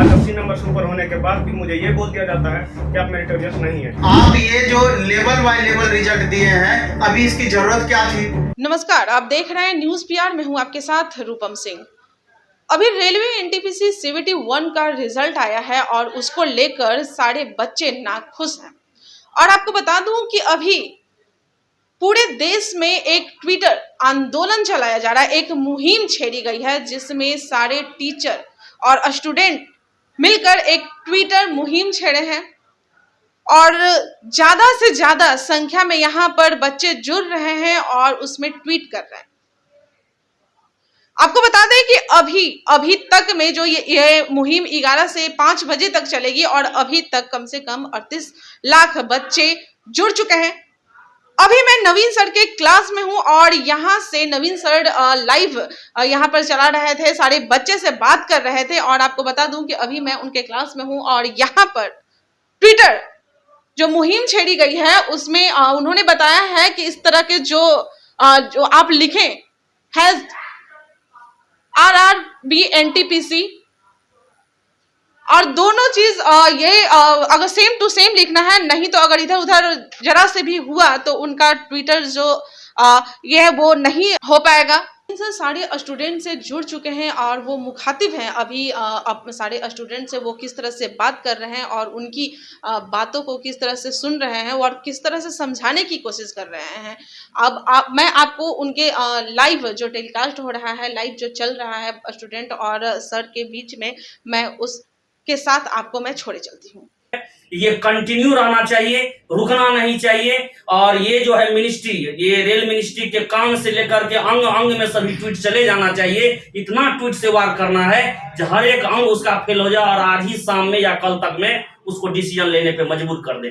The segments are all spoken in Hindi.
आज 80 नंबर से ऊपर होने के बाद भी मुझे ये बोल दिया जाता है कि आप मेरिटोरियस नहीं है। आप ये जो लेवल बाय लेवल रिजल्ट दिए हैं, अभी इसकी जरूरत क्या थी? नमस्कार, आप देख रहे हैं न्यूज पीआर में हूं आपके साथ रूपम सिंह। अभी रेलवे एनटीपीसी सीवीटी 1 का रिजल्ट आया है और उसको लेकर सारे बच्चे नाखुश हैं। और आपको बता दूं कि अभी पूरे देश में एक ट्विटर आंदोलन चलाया जा रहा है, एक मुहिम छेड़ी गई है जिसमें सारे टीचर और स्टूडेंट मिलकर एक ट्विटर मुहिम छेड़े हैं और ज्यादा से ज्यादा संख्या में यहाँ पर बच्चे जुड़ रहे हैं और उसमें ट्वीट कर रहे हैं। आपको बता दें कि अभी तक में जो ये मुहिम 11 से 5 बजे तक चलेगी और अभी तक कम से कम 38 लाख बच्चे जुड़ चुके हैं। अभी मैं नवीन सर के क्लास में हूं और यहाँ से नवीन सर लाइव यहाँ पर चला रहे थे, सारे बच्चे से बात कर रहे थे और आपको बता दूं कि अभी मैं उनके क्लास में हूं और यहाँ पर ट्विटर जो मुहिम छेड़ी गई है उसमें उन्होंने बताया है कि इस तरह के जो आप लिखें हैज RRB NTPC और दोनों चीज ये अगर सेम टू सेम लिखना है, नहीं तो अगर इधर उधर जरा से भी हुआ तो उनका ट्विटर जो ये है वो नहीं हो पाएगा। सारे स्टूडेंट से जुड़ चुके हैं और वो मुखातिब हैं अभी सारे स्टूडेंट से वो किस तरह से बात कर रहे हैं और उनकी बातों को किस तरह से सुन रहे हैं और किस तरह से समझाने की कोशिश कर रहे हैं। अब मैं आपको उनके लाइव जो टेलीकास्ट हो रहा है, लाइव जो चल रहा है स्टूडेंट और सर के बीच में, मैं उसके साथ आपको मैं छोड़े चलती हूँ। ये कंटिन्यू रहना चाहिए, रुकना नहीं चाहिए। और ये जो है मिनिस्ट्री, ये रेल मिनिस्ट्री के काम से लेकर के अंग अंग में सभी ट्वीट चले जाना चाहिए। इतना ट्वीट से वार करना है कि हर एक अंग उसका फेल हो जाए और आज ही शाम में या कल तक में उसको डिसीजन लेने पे मजबूर कर दे।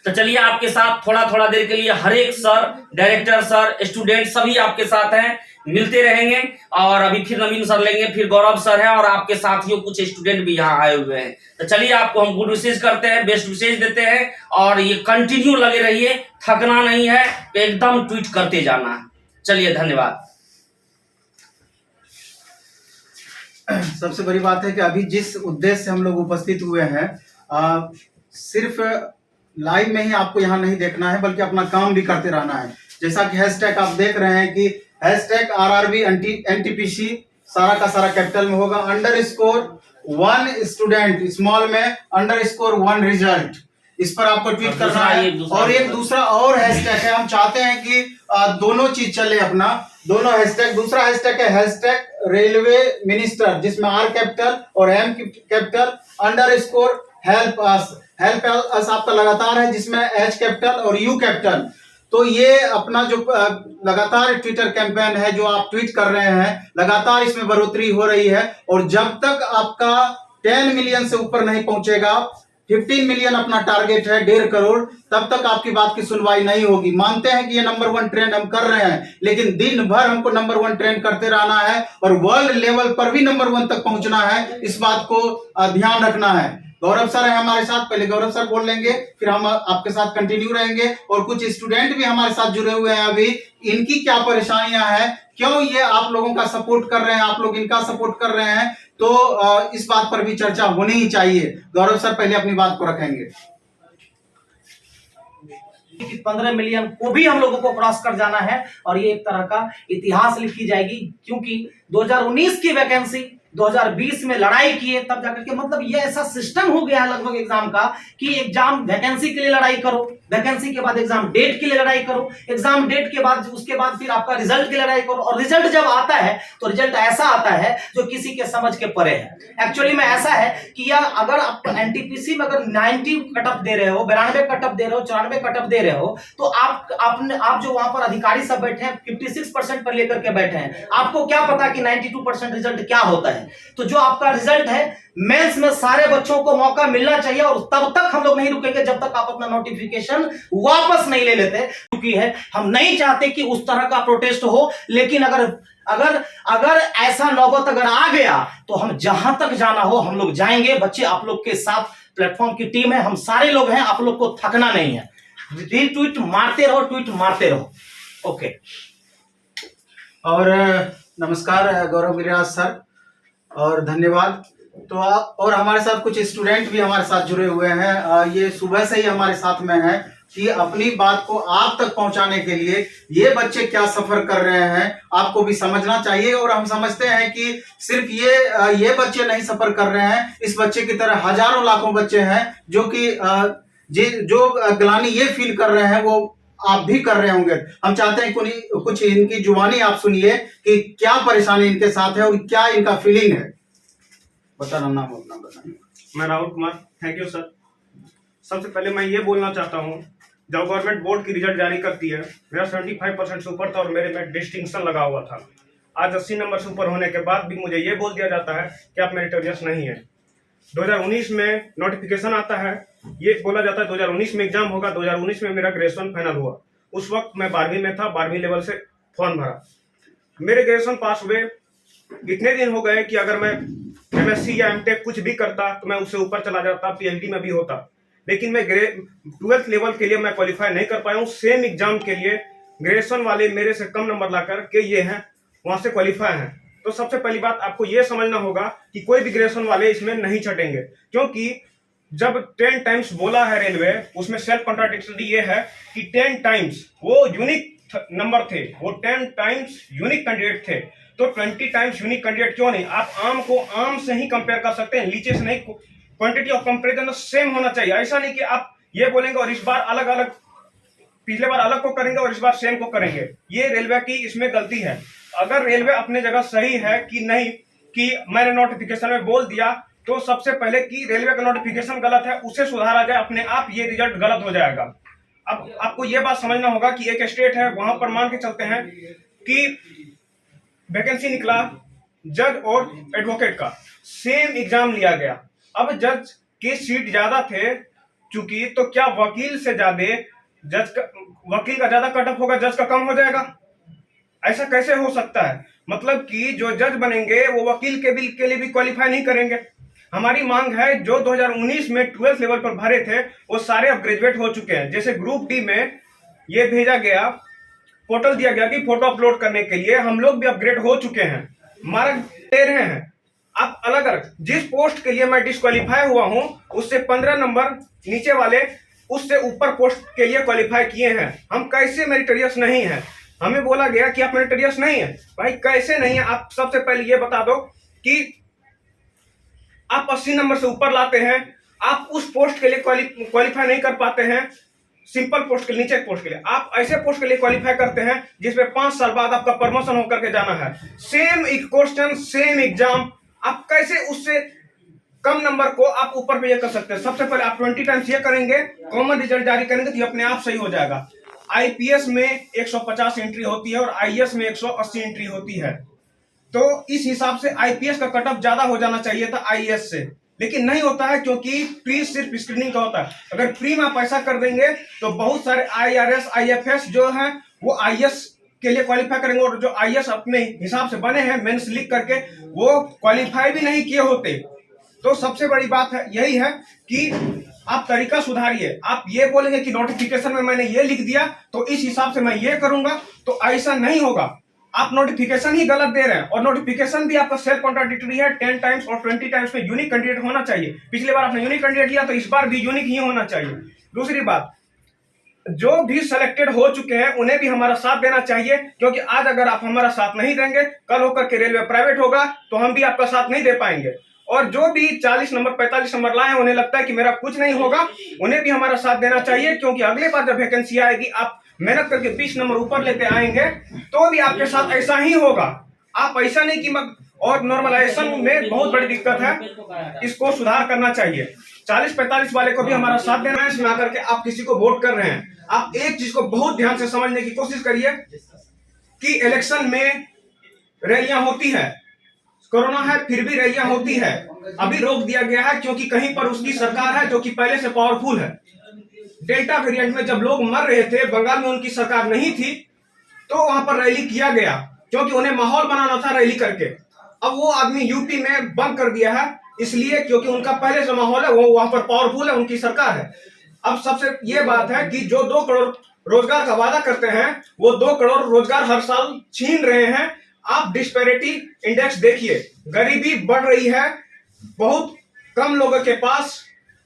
तो चलिए आपके साथ थोड़ा थोड़ा देर के लिए हर एक सर, डायरेक्टर सर, स्टूडेंट सभी आपके साथ हैं, मिलते रहेंगे। और अभी फिर नवीन सर लेंगे, फिर गौरव सर है और आपके साथियों कुछ स्टूडेंट भी यहाँ आए हुए हैं। तो चलिए आपको हम गुड विशेष करते हैं, बेस्ट विशेष देते हैं और ये कंटिन्यू लगे रहिए, थकना नहीं है, एकदम ट्वीट करते जाना है। चलिए धन्यवाद। सबसे बड़ी बात है कि अभी जिस उद्देश्य से हम लोग उपस्थित हुए हैं, सिर्फ लाइव में ही आपको यहाँ नहीं देखना है बल्कि अपना काम भी करते रहना है। जैसा कि हैशटैग आप देख रहे हैं कि हैशटैग RRB NTPC सारा का सारा कैपिटल में होगा, _1 स्टूडेंट स्मॉल में _1 रिजल्ट, इस पर आपको ट्वीट करना है। और एक दूसरा और हैशटैग है, हम चाहते हैं कि दोनों चीज चले अपना, दोनों हैशटैग। दूसरा हैशटैग है हैशटैग रेलवे मिनिस्टर, जिसमें R कैपिटल और M capital _help us। Help us आपका लगातार है, जिसमें H कैपिटल और U कैपिटल। तो ये अपना जो लगातार ट्विटर कैंपेन है, जो आप ट्वीट कर रहे हैं, लगातार इसमें बढ़ोतरी हो रही है। और जब तक आपका 10 मिलियन से ऊपर नहीं पहुंचेगा, 15 मिलियन अपना टारगेट है, 1.5 करोड़, तब तक आपकी बात की सुनवाई नहीं होगी। मानते हैं कि ये नंबर 1 ट्रेंड हम कर रहे हैं, लेकिन दिन भर हमको नंबर 1 ट्रेंड करते रहना है और वर्ल्ड लेवल पर भी नंबर 1 तक पहुंचना है। इस बात को ध्यान रखना है। गौरव सर है हमारे साथ, पहले गौरव सर बोल लेंगे, फिर हम आपके साथ कंटिन्यू रहेंगे। और कुछ स्टूडेंट भी हमारे साथ जुड़े हुए हैं अभी, इनकी क्या परेशानियां हैं, क्यों ये आप लोगों का सपोर्ट कर रहे हैं, आप लोग इनका सपोर्ट कर रहे हैं, तो इस बात पर भी चर्चा होनी ही चाहिए। गौरव सर पहले अपनी बात को रखेंगे। 15 मिलियन को भी हम लोगों को क्रॉस कर जाना है और ये एक तरह का इतिहास लिखी जाएगी, क्योंकि 2019 की वैकेंसी 2020 में लड़ाई किए तब जाकर के, मतलब ये ऐसा सिस्टम हो गया है लगभग एग्जाम का कि एग्जाम वैकेंसी के लिए लड़ाई करो, वैकेंसी के बाद एग्जाम डेट के लिए लड़ाई करो, एग्जाम डेट के बाद उसके बाद फिर आपका रिजल्ट की लड़ाई करो। और रिजल्ट जब आता है तो रिजल्ट ऐसा आता है जो किसी के समझ के परे है। एक्चुअली में ऐसा है कि या अगर आप एनटीपीसी में अगर 90 कट ऑफ दे रहे हो, 92 कट ऑफ दे रहे हो, 94 कट ऑफ दे रहे हो, तो आप जो वहां पर अधिकारी सब बैठे हैं 56% पर लेकर के बैठे हैं, आपको क्या पता कि 92% रिजल्ट क्या होता है। तो जो आपका रिजल्ट है, मेंस में सारे बच्चों को मौका मिलना चाहिए और तब तक हम लोग नहीं रुकेंगे जब तक आप अपना नोटिफिकेशन वापस नहीं ले लेते, क्योंकि है हम नहीं चाहते कि उस तरह का प्रोटेस्ट हो। लेकिन अगर ऐसा नौबत अगर आ गया तो हम जहां तक जाना हो हम लोग जाएंगे। बच्चे आप लोग के साथ, प्लेटफॉर्म की टीम है, हम सारे लोग हैं, आप लोग को थकना नहीं है। ट्वीट मारते रहो, ट्वीट मारते रहो। ओके। और नमस्कार गौरव गिरिराज सर, और धन्यवाद। तो आप और हमारे साथ कुछ स्टूडेंट भी हमारे साथ जुड़े हुए हैं, ये सुबह से ही हमारे साथ में है कि अपनी बात को आप तक पहुंचाने के लिए ये बच्चे क्या सफर कर रहे हैं आपको भी समझना चाहिए। और हम समझते हैं कि सिर्फ ये बच्चे नहीं सफर कर रहे हैं, इस बच्चे की तरह हजारों लाखों बच्चे हैं जो कि जो ग्लानि ये फील कर रहे हैं वो आप भी कर रहे होंगे। हम चाहते हैं कुछ इनकी जुबानी आप सुनिए कि क्या परेशानी इनके साथ है और क्या इनका फीलिंग है। बताना नाम अपना बताइए। मैं Rahul Kumar, thank you sir. सबसे पहले मैं ये बोलना चाहता हूँ, जब गवर्नमेंट बोर्ड की रिजल्ट जारी करती है, मेरा 75% से ऊपर था और मेरे में डिस्टिंक्शन लगा हुआ था। आज 80 नंबर से ऊपर होने के बाद भी मुझे ये बोल दिया जाता है कि आप मेरिटोरियस नहीं है। 2019 में नोटिफिकेशन आता है, ये बोला जाता है 2019 में एग्जाम होगा। 2019 में मेरा ग्रेजुएशन फाइनल हुआ। उस वक्त मैं 12वीं में था, 12वीं लेवल से फॉर्म भरा। मेरे ग्रेजुएशन पास हुए इतने दिन हो गए कि अगर मैं MSc या MTech कुछ भी करता तो मैं उससे ऊपर चला जाता, PhD में भी होता। लेकिन मैं 12th लेवल के लिए मैं क्वालिफाई नहीं कर पाया हूँ। सेम एग्जाम के लिए ग्रेजुएशन वाले मेरे से कम नंबर लाकर के ये हैं, वहां से क्वालिफाई हैं। तो सबसे पहली बात आपको ये समझना होगा कि कोई भी ग्रेजुएशन वाले इसमें नहीं छटेंगे, क्योंकि जब 10 टाइम्स बोला है रेलवे, उसमें सेल्फ कॉन्ट्राडिक्टरी ये है कि 10 टाइम्स वो यूनिक नंबर थे, वो 10 टाइम्स यूनिक कैंडिडेट थे। तो 20 टाइम्स यूनिक कैंडिडेट क्यों नहीं? आप आम को आम से ही कंपेयर कर सकते हैं, लीची से नहीं। क्वांटिटी ऑफ कंपेरिजन सेम होना चाहिए। ऐसा नहीं कि आप ये बोलेंगे और इस बार अलग अलग, पिछले बार अलग को करेंगे और इस बार सेम को करेंगे। ये रेलवे की इसमें गलती है। अगर रेलवे अपने जगह सही है कि नहीं, कि मैंने नोटिफिकेशन में बोल दिया, तो सबसे पहले कि रेलवे का नोटिफिकेशन गलत है उसे सुधारा जाए, अपने आप ये रिजल्ट गलत हो जाएगा। अब आपको ये बात समझना होगा कि एक स्टेट है, वहां पर मान के चलते हैं कि वैकेंसी निकला जज और एडवोकेट का, सेम एग्जाम लिया गया। अब जज के सीट ज्यादा थे चूंकि, तो क्या वकील से ज्यादा वकील का ज्यादा कट ऑफ होगा, जज का कम हो जाएगा? ऐसा कैसे हो सकता है? मतलब कि जो जज बनेंगे वो वकील के लिए भी क्वालिफाई नहीं करेंगे। हमारी मांग है, जो 2019 में 12th लेवल पर भरे थे वो सारे अब ग्रेजुएट हो चुके हैं। जैसे ग्रुप डी में ये भेजा गया, पोर्टल दिया गया कि फोटो अपलोड करने के लिए, हम लोग भी अपग्रेड हो चुके हैं, मार्क दे रहे हैं। आप अलग अलग, जिस पोस्ट के लिए मैं डिस्क्वालीफाई हुआ हूं उससे 15 नंबर नीचे वाले उससे ऊपर पोस्ट के लिए क्वालिफाई किए हैं। हम कैसे मेरिटोरियस नहीं है? हमें बोला गया कि आप मेरिटोरियस नहीं है। भाई कैसे नहीं है? आप सबसे पहले ये बता दो कि आप 80 नंबर से ऊपर लाते हैं, आप उस पोस्ट के लिए क्वालिफाई नहीं कर पाते हैं। सिंपल पोस्ट के नीचे पोस्ट के लिए आप ऐसे पोस्ट के लिए क्वालिफाई करते हैं जिसमें 5 साल बाद आपका प्रमोशन होकर के जाना है। सेम क्वेश्चन, सेम एग्जाम, आप कैसे उससे कम नंबर को आप ऊपर पे ये कर सकते हैं? सबसे पहले आप 20 टाइम्स ये करेंगे, कॉमन रिजल्ट जारी करेंगे तो ये अपने आप सही हो जाएगा। IPS में 150 एंट्री होती है और IAS में 180 एंट्री होती है। तो इस हिसाब से IPS का कट ऑफ ज्यादा हो जाना चाहिए था IAS से, लेकिन नहीं होता है क्योंकि प्री सिर्फ स्क्रीनिंग का होता है। अगर प्री में आप ऐसा कर देंगे तो बहुत सारे IRS, IFS जो है वो IAS के लिए क्वालिफाई करेंगे, और जो IAS अपने हिसाब से बने हैं मेंस लिख करके वो क्वालिफाई भी नहीं किए होते। तो सबसे बड़ी बात है यही है कि आप तरीका सुधारिए। आप ये बोलेंगे कि नोटिफिकेशन में मैंने ये लिख दिया तो इस हिसाब से मैं ये करूंगा, तो ऐसा नहीं होगा। आप नोटिफिकेशन ही गलत दे रहे हैं, और नोटिफिकेशन भी आपका सेल्फ कॉन्ट्राडिक्टरी है। 10 टाइम्स और 20 टाइम्स में यूनिक कैंडिडेट होना चाहिए। पिछली बार आपने यूनिक कैंडिडेट लिया तो इस बार भी यूनिक ही होना चाहिए। दूसरी बात, जो भी सिलेक्टेड हो चुके हैं उन्हें भी हमारा साथ देना चाहिए, क्योंकि आज अगर आप हमारा साथ नहीं देंगे, कल होकर के रेलवे प्राइवेट होगा तो हम भी आपका साथ नहीं दे पाएंगे। और जो भी 40 नंबर 45 नंबर लाए हैं, उन्हें लगता है कि मेरा कुछ नहीं होगा, उन्हें भी हमारा साथ देना चाहिए, क्योंकि अगले बार जब वैकेंसी आएगी आप मेहनत करके 20 नंबर ऊपर लेते आएंगे तो भी आपके साथ ऐसा ही होगा। आप ऐसा नहीं कि और नॉर्मलाइजेशन में बहुत बड़ी दिक्कत है, इसको सुधार करना चाहिए। 40-45 वाले को भी हमारा साथ देना है। इसमें आकर के आप किसी को वोट कर रहे हैं, आप एक चीज को बहुत ध्यान से समझने की कोशिश करिए कि इलेक्शन में रैलियां होती है, कोरोना है फिर भी रैलियां होती है। अभी रोक दिया गया है क्योंकि कहीं पर उसकी सरकार है जो कि पहले से पावरफुल है। डेल्टा वेरिएंट में जब लोग मर रहे थे, बंगाल में उनकी सरकार नहीं थी, तो वहां पर रैली किया गया क्योंकि उन्हें माहौल बनाना था रैली करके। अब वो आदमी यूपी में बंद कर दिया है, इसलिए क्योंकि उनका पहले से माहौल है, वो वहां पर पावरफुल है, उनकी सरकार है। अब सबसे ये बात है कि जो 2 करोड़ रोजगार का वादा करते हैं वो 2 करोड़ रोजगार हर साल छीन रहे हैं। आप डिस्पैरिटी इंडेक्स देखिए, गरीबी बढ़ रही है, बहुत कम लोगों के पास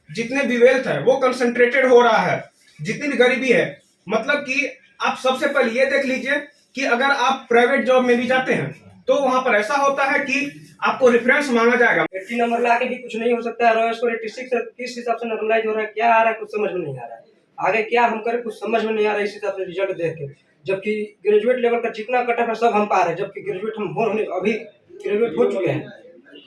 जितने भी वेल्थ है वो कंसंट्रेटेड हो रहा है, जितनी भी गरीबी है। मतलब कि आप सबसे पहले ये देख लीजिए कि अगर आप प्राइवेट जॉब में भी जाते हैं तो वहां पर ऐसा होता है कि आपको रेफरेंस मांगा जाएगा। 80 नंबर लाके भी कुछ नहीं हो सकता है। रॉय स्कोर 86 किस हिसाब से नॉर्मलाइज हो रहा है, क्या आ रहा है कुछ समझ में नहीं आ रहा है। आगे क्या हम करें कुछ समझ में नहीं आ रहा है इस हिसाब से रिजल्ट देख के। जबकि ग्रेजुएट लेवल का जितना कट ऑफ है सब हम पा रहे हैं, जबकि ग्रेजुएट हम अभी ग्रेजुएट हो चुके हैं,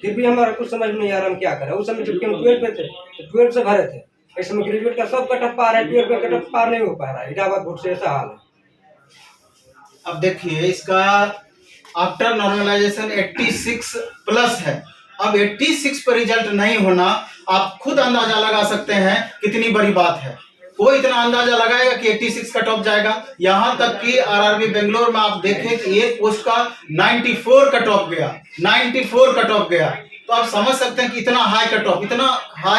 फिर भी हमारा कुछ समझ में नहीं आ रहा हम क्या करें। उस समय जबकि हम 12 पे थे तो 12 से भरे थे, इस समय ग्रेजुएट का सब कट ऑफ पा रहे हैं, 12 पे कट ऑफ पार नहीं हो पा रहा है। इलाहाबाद बोर्ड से ऐसा हाल है। अब देखिए इसका आफ्टर नॉर्मलाइजेशन 86 प्लस है। अब 86 पर रिजल्ट नहीं होना, आप खुद अंदाजा लगा सकते हैं कितनी बड़ी बात है। कोई इतना अंदाजा लगाएगा कि 86 कट ऑफ जाएगा। यहां तक कि आरआरबी बेंगलोर में आप देखें कि एक पोस्ट का 94 कट ऑफ गया, 94 कट ऑफ गया। तो आप समझ सकते हैं कि इतना हाई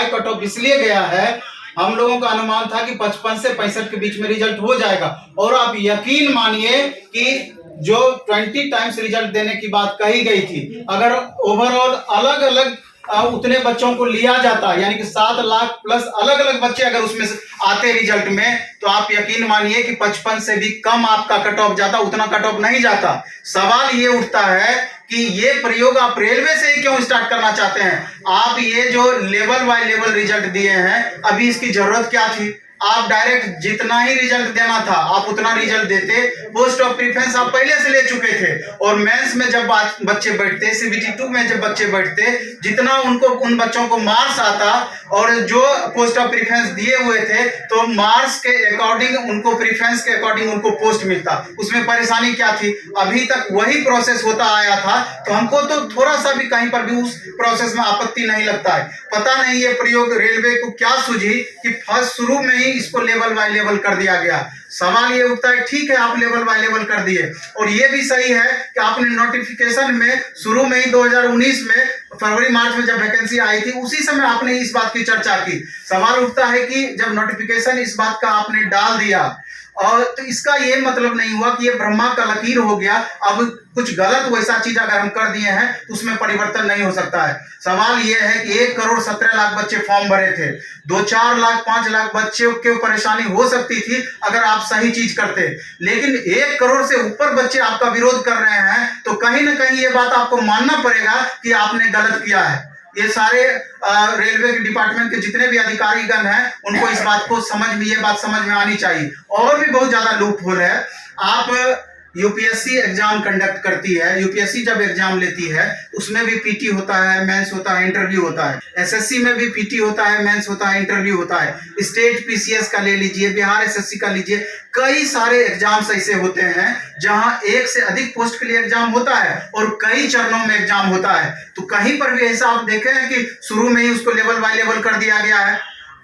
कट ऑफ इसलिए गया है। हम लोगों का अनुमान था कि 55 से 65 के बीच में रिजल्ट हो जाएगा, और आप यकीन मानिए कि जो 20 टाइम्स रिजल्ट देने की बात कही गई थी, अगर ओवरऑल अलग अलग उतने बच्चों को लिया जाता, यानी कि 7 लाख प्लस अलग अलग बच्चे अगर उसमें आते रिजल्ट में, तो आप यकीन मानिए कि 55 से भी कम आपका कट ऑफ जाता, उतना कट ऑफ नहीं जाता। सवाल ये उठता है कि ये प्रयोग आप रेलवे से ही क्यों स्टार्ट करना चाहते हैं? आप ये जो लेवल बाय लेवल रिजल्ट दिए हैं, अभी इसकी जरूरत क्या थी? आप डायरेक्ट जितना ही रिजल्ट देना था आप उतना रिजल्ट देते। पोस्ट ऑफ प्रेफरेंस आप पहले से ले चुके थे, और मेंस में जब बच्चे बैठते, सीबीटी 2 में जब बच्चे बैठते, जितना उनको उन बच्चों को मार्क्स आता, और जो पोस्ट ऑफ प्रेफरेंस दिए हुए थे तो मार्क्स के अकॉर्डिंग उनको, प्रेफरेंस के अकॉर्डिंग उनको पोस्ट मिलता। उसमें परेशानी क्या थी? अभी तक वही प्रोसेस होता आया था, तो हमको तो थोड़ा सा भी कहीं पर भी उस प्रोसेस में आपत्ति नहीं लगता है। पता नहीं ये प्रयोग रेलवे को क्या सूझी कि फर्स्ट शुरू में ही इसको लेवल बाय लेवल कर दिया गया। सवाल ये उठता है, ठीक है आप लेवल बाय लेवल कर दिए, और ये भी सही है कि आपने नोटिफिकेशन में शुरू में ही 2019 में फरवरी मार्च में जब वैकेंसी आई थी उसी समय आपने इस बात की चर्चा की। सवाल उठता है कि जब नोटिफिकेशन इस बात का आपने डाल दिया, और तो इसका ये मतलब नहीं हुआ कि ये ब्रह्मा का लकीर हो गया। अब कुछ गलत वैसा चीज अगर हम कर दिए हैं तो उसमें परिवर्तन नहीं हो सकता है। सवाल ये है कि 1,17,00,000 बच्चे फॉर्म भरे थे, 2-4 लाख 5 लाख बच्चे को परेशानी हो सकती थी अगर आप सही चीज करते, लेकिन 1 करोड़ से ऊपर बच्चे आपका विरोध कर रहे हैं, तो कहीं ना कहीं ये बात आपको मानना पड़ेगा कि आपने गलत किया है। ये सारे रेलवे के डिपार्टमेंट के जितने भी अधिकारीगण हैं उनको इस बात को ये बात समझ में आनी चाहिए। और भी बहुत ज्यादा लूप होल है। आप यूपीएससी एग्जाम कंडक्ट करती है, यूपीएससी जब एग्जाम लेती है उसमें भी पीटी होता है, मेंस होता है, इंटरव्यू होता है। एसएससी में भी पीटी होता है, मेंस होता है, इंटरव्यू होता है। स्टेट पीसीएस का ले लीजिए, बिहार एसएससी का लीजिए, कई सारे एग्जाम्स ऐसे होते हैं जहां एक से अधिक पोस्ट के लिए एग्जाम होता है और कई चरणों में एग्जाम होता है। तो कहीं पर भी ऐसा आप देखे हैं कि शुरू में ही उसको लेवल बाय लेवल कर दिया गया है?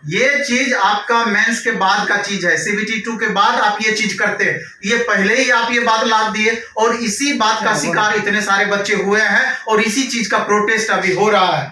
ये चीज आपका मेंस के बाद का चीज है, सीबीटी 2 के बाद आप ये चीज करते, ये पहले ही आप ये बात लाद दिए, और इसी बात का शिकार इतने सारे बच्चे हुए हैं, और इसी चीज का प्रोटेस्ट अभी हो रहा है,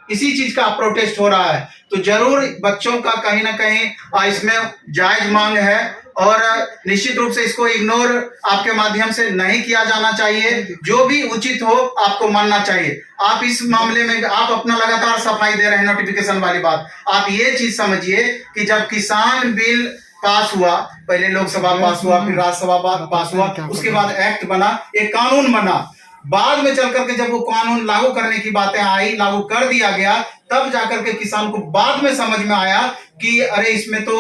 इसी चीज का प्रोटेस्ट हो रहा है। तो जरूर बच्चों का कहीं ना कहीं इसमें जायज मांग है, और निश्चित रूप से इसको इग्नोर आपके माध्यम से नहीं किया जाना चाहिए। जो भी उचित हो आपको मानना चाहिए। आप इस मामले में आप अपना लगातार सफाई दे रहे हैं नोटिफिकेशन वाली बात। आप ये चीज समझिए कि जब किसान बिल पास हुआ, पहले लोकसभा पास हुआ, फिर राज्यसभा पास हुआ, उसके बाद एक्ट बना, एक कानून बना, बाद में चल करके जब वो कानून लागू करने की बातें आई, लागू कर दिया गया, तब जाकर के किसान को बाद में समझ में आया कि अरे इसमें तो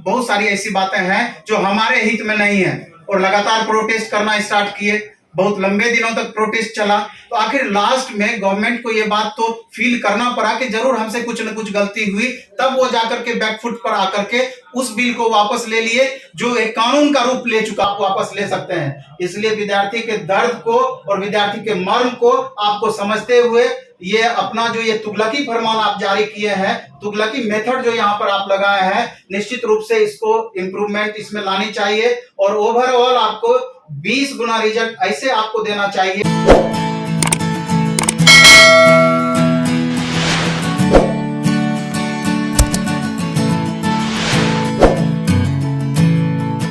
बहुत सारी ऐसी बातें हैं जो हमारे हित में नहीं है, और लगातार प्रोटेस्ट करना स्टार्ट किए। बहुत लंबे दिनों तक प्रोटेस्ट चला, तो आखिर लास्ट में गवर्नमेंट को ये बात तो फील करना पड़ा कि जरूर हमसे कुछ न कुछ गलती हुई, तब वो जाकर के बैकफुट पर आकर के उस बिल को वापस ले लिए, जो एक कानून का रूप ले चुका, आप वापस ले सकते हैं। इसलिए विद्यार्थी के दर्द को और विद्यार्थी के मर्म को आपको समझते हुए ये अपना जो ये तुगलकी फरमान आप जारी किए हैं, तुगलकी मेथड जो यहाँ पर आप लगाए हैं, निश्चित रूप से इसको इम्प्रूवमेंट इसमें लानी चाहिए, और ओवरऑल आपको 20 गुना रिजल्ट ऐसे आपको देना चाहिए।